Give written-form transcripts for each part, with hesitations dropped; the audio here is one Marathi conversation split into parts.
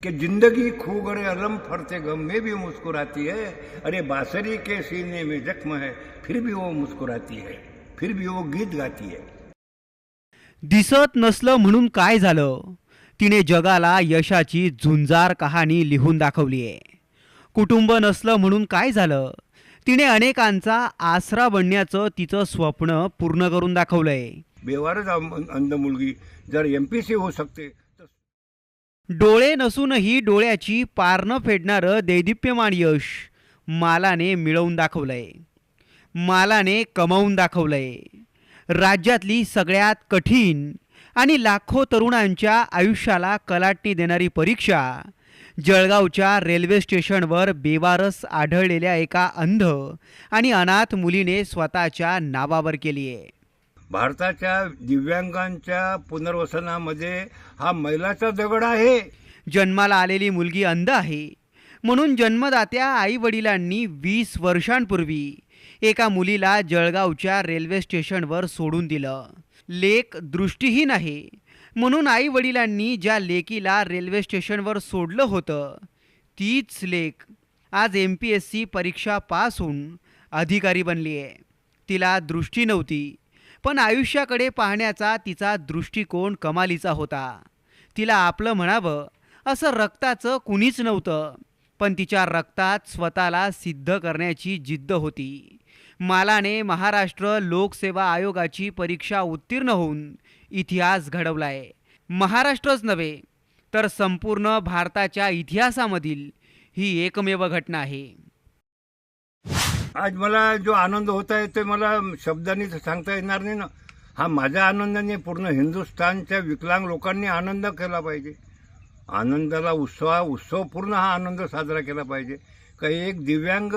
कि जिंदगी खू गए अलम फरते गम में भी मुस्कुराती है, अरे बांसुरी के सीने में जख्म है फिर भी वो मुस्कुराती है, फिर भी वो गीत गाती है. दिसत नसलं म्हणून काय झालं, तिने जगाला यशाची झुंजार कहाणी लिहून दाखवली आहे. कुटुंब नसलं म्हणून काय झालं, तिने अनेकांचा आसरा बनण्याचं तिचं स्वप्न पूर्ण करून दाखवलंय. बेवारच अंध मुलगी जर MPC होऊ शकते तर डोळे नसूनही डोळ्याची पारणं फेडणारं दैदिप्यमान यश मालाने मिळवून दाखवलंय. मालाने कमावून दाखवलंय. राज्यातली सगळ्यात कठीण आणि लाखो तरुणांच्या आयुष्याला कलाटणी देणारी परीक्षा जळगावच्या रेल्वे स्टेशनवर बेवारस आढळलेल्या एका अंध आणि अनाथ मुलीने स्वतःच्या नावावर केली आहे. भारताच्या दिव्यांगांच्या पुनर्वसनामध्ये हा मैलाचा दगड आहे. जन्माला आलेली मुलगी अंध आहे म्हणून जन्मदात्या आईवडिलांनी 20 वर्षांपूर्वी एका मुलीला जळगावच्या रेल्वे स्टेशनवर सोडून दिलं. लेक दृष्टीहीन आहे म्हणून आईवडिलांनी ज्या लेकीला रेल्वे स्टेशनवर सोडलं होतं तीच लेक आज MPSC परीक्षा पास होऊन अधिकारी बनली आहे. तिला दृष्टी नव्हती पण आयुष्याकडे पाहण्याचा तिचा दृष्टिकोन कमालीचा होता. तिला आपलं म्हणावं असं रक्ताचं कुणीच नव्हतं पण तिच्या रक्तात स्वतःला सिद्ध करण्याची जिद्द होती. मालाने महाराष्ट्र लोकसेवा आयोगाची परीक्षा उत्तीर्ण होऊन इतिहास घडवलाय. महाराष्ट्रच नव्हे तर संपूर्ण भारताच्या इतिहासामधील ही एकमेव घटना आहे. आज मला जो आनंद होत आहे ते मला शब्दांनी सांगता येणार नाही ना. हा माझ्या आनंदाने पूर्ण हिंदुस्थानच्या विकलांग लोकांनी आनंद केला पाहिजे. आनंदाला उत्सव पूर्ण हा आनंद साजरा केला पाहिजे. काही एक दिव्यांग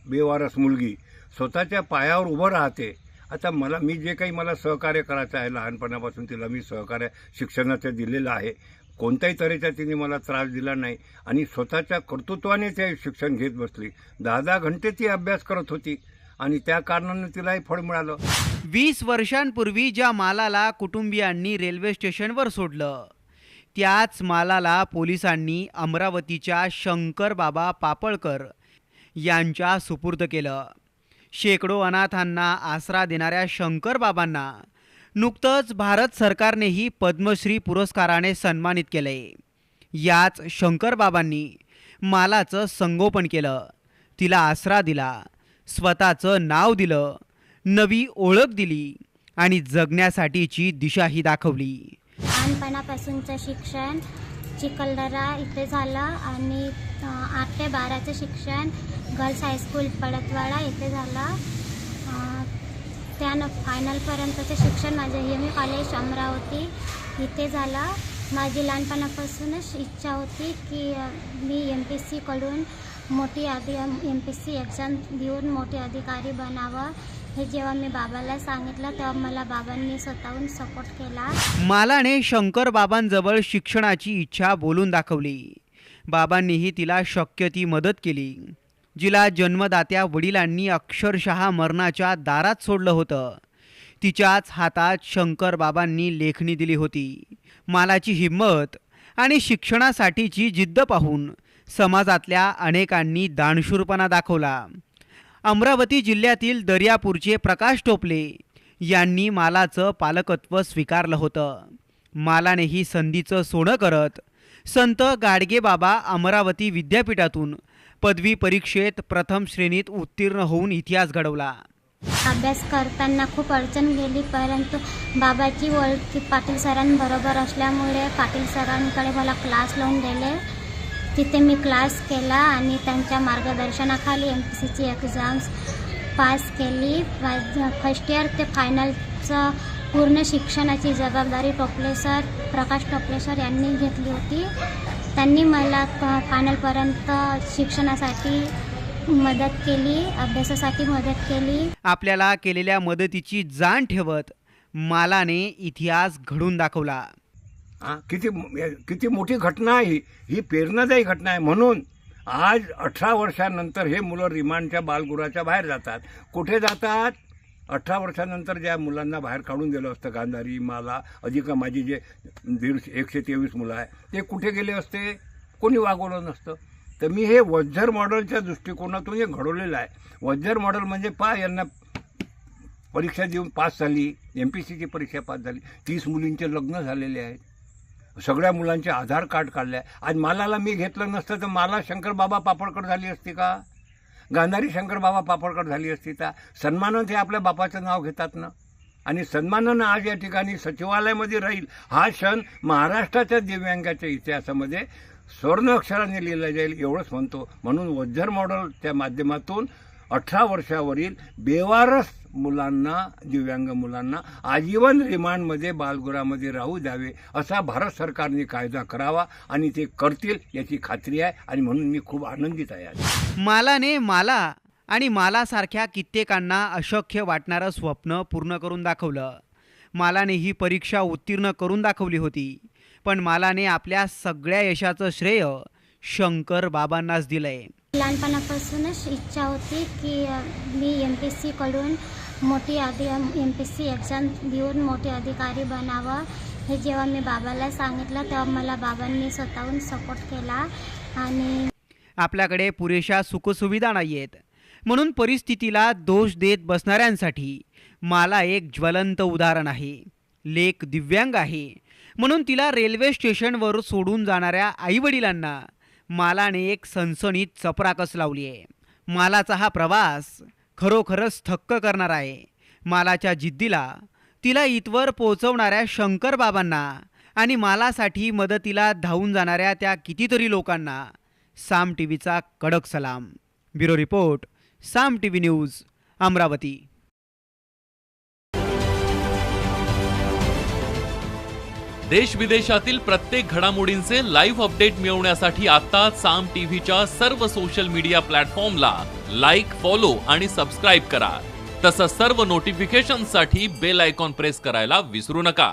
बेवारस मुलगी स्वतःच्या पायावर उभं राहते. आता मी जे काही मला सहकार्य करायचं आहे लहानपणापासून तिला मी सहकार्य शिक्षणाचं दिलेलं आहे. कोणत्याही तऱ्हेचा तिने मला त्रास दिला नाही आणि स्वतःच्या कर्तृत्वाने ते शिक्षण घेत बसली. 10 घंटे ती अभ्यास करत होती आणि त्या कारणाने तिला हे फळ मिळालं. 20 वर्षांपूर्वी ज्या मालाला कुटुंबियांनी रेल्वे स्टेशनवर सोडलं त्याच मालाला पोलिसांनी अमरावतीच्या शंकर बाबा पापळकर यांच्या सुपूर्द केलं. शेकडो अनाथांना आसरा देणाऱ्या शंकर बाबांना नुकतंच भारत सरकारनेही पद्मश्री पुरस्काराने सन्मानित केलंय. याच शंकर बाबांनी मालाचं संगोपन केलं, तिला आसरा दिला, स्वतःचं नाव दिलं, नवी ओळख दिली आणि जगण्यासाठीची दिशाही दाखवली. लहानपणापासूनचं शिक्षण चिखलदरा इथे झालं आणि 8 ते 12चं शिक्षण गर्ल्स हायस्कूल पडतवाडा इथे झालं. त्यानं फायनलपर्यंतचं शिक्षण माझं MA कॉलेज अमरावती इथे झालं. माझी लहानपणापासूनच इच्छा होती की मी MPSC कडून मोठी MPSC एक्झाम देऊन मोठे अधिकारी बनावं. हे जेव्हा मी बाबाला सांगितलं तेव्हा मला बाबांनी स्वतःहून सपोर्ट केला. मालाने शंकर बाबांजवळ शिक्षणाची इच्छा बोलून दाखवली. बाबांनीही तिला शक्य ती मदत केली. जिला जन्मदात्या वडिलांनी अक्षरशः मरणाच्या दारात सोडलं होतं तिच्याच हातात शंकर बाबांनी लेखणी दिली होती. मालाची हिंमत आणि शिक्षणासाठीची जिद्द पाहून समाजातल्या अनेकांनी दानशूरपणा दाखवला. अमरावती जिल्ह्यातील दर्यापूरचे प्रकाश टोपले यांनी मालाचं पालकत्व स्वीकारलं होतं. मालानेही संधीचं सोनं करत संत गाडगेबाबा अमरावती विद्यापीठातून पदवी परीक्षेत प्रथम श्रेणीत उत्तीर्ण होऊन इतिहास घडवला. अभ्यास करताना खूप अडचण गेली परंतु बाबाची ओळख पाटील सरांबरोबर असल्यामुळे पाटील सरांकडे मला क्लास लावून दिले. तिथे मी क्लास केला आणि त्यांच्या मार्गदर्शनाखाली MPSCची एक्झाम्स पास केली. फर्स्ट इयर ते फायनलचं पूर्ण शिक्षणाची जबाबदारी प्रकाश टोपले सर यांनी घेतली होती. त्यांनी मला फायनलपर्यंत शिक्षणासाठी मदत केली, अभ्यासासाठी मदत केली. आपल्याला केलेल्या मदतीची जाण ठेवत मालाने इतिहास घडून दाखवला. किती मोठी घटना आहे ही, प्रेरणादायी घटना आहे. म्हणून आज 18 वर्षानंतर हे मुलं रिमांडच्या बालगृहाच्या बाहेर जातात. कुठे जातात? 18 वर्षानंतर ज्या मुलांना बाहेर काढून दिलं असतं, गांधारी, माला, अधिक माझी जे 123 मुलं आहे ते कुठे गेले असते? कोणी वागवलं नसतं. तर मी हे वज्झर मॉडेलच्या दृष्टिकोनातून हे घडवलेलं आहे. वज्झर मॉडेल म्हणजे यांना परीक्षा देऊन पास झाली, MPSCची परीक्षा पास झाली, 30 मुलींचे लग्न झालेले आहेत, सगळ्या मुलांचे आधार कार्ड काढले आहे. आज मालाला मी घेतलं नसतं तर मला शंकरबाबा पापडकर झाली असती का? गांधारी शंकरबाबा पापडकर झाली असती का? सन्मानानं ते आपल्या बापाचं नाव घेतात ना, आणि सन्मानानं आज या ठिकाणी सचिवालयामध्ये राहील. हा क्षण महाराष्ट्राच्या दिव्यांगाच्या इतिहासामध्ये स्वर्ण अक्षराने लिहिला जाईल एवढंच म्हणतो. म्हणून वज्झर मॉडेलच्या माध्यमातून 18 वर्षावरील बेवारस मुलांना, दिव्यांग मुलांना आजीवन रिमांडमध्ये बालगृहामध्ये राहू द्यावे असा भारत सरकारने कायदा करावा, आणि ते करतील याची खात्री आहे. आणि म्हणून मी खूप आनंदित आहे आज. मालाने माला आणि मालासारख्या कित्येकांना अशक्य वाटणारं स्वप्न पूर्ण करून दाखवलं. मालाने ही परीक्षा उत्तीर्ण करून दाखवली होती, पण मालाने आपल्या सगळ्या यशाचं श्रेय शंकर बाबांनाच दिलंय. लहानपणापासूनच इच्छा होती की मी MPSC कडून मोठी MPSC एक्झाम देऊन मोठे अधिकारी बनावं. हे जेव्हा मी बाबाला सांगितलं तेव्हा मला बाबांनी स्वतःहून सपोर्ट केला. आणि आपल्याकडे पुरेशा सुखसुविधा नाही आहेत, म्हणून परिस्थितीला दोष देत बसणाऱ्यांसाठी माला एक ज्वलंत उदाहरण आहे. लेक दिव्यांग आहे म्हणून तिला रेल्वे स्टेशनवर सोडून जाणाऱ्या आईवडिलांना मालाने एक सनसनीत चपराकस लावली आहे. मालाचा हा प्रवास खरोखरच थक्क करणारा आहे. मालाच्या जिद्दीला, तिला इथवर पोहोचवणाऱ्या शंकर बाबांना आणि मालासाठी मदतीला धावून जाणाऱ्या त्या कितीतरी लोकांना साम टीव्हीचा कडक सलाम. ब्युरो रिपोर्ट, साम टीव्ही न्यूज, अमरावती. देश विदेशातील प्रत्येक घडामोडींचे लाईव्ह अपडेट मिळवण्यासाठी आता साम टीव्हीच्या सर्व सोशल मीडिया प्लॅटफॉर्मला लाईक, फॉलो आणि सबस्क्राईब करा. तसंच सर्व नोटिफिकेशनसाठी बेल आयकॉन प्रेस करायला विसरू नका.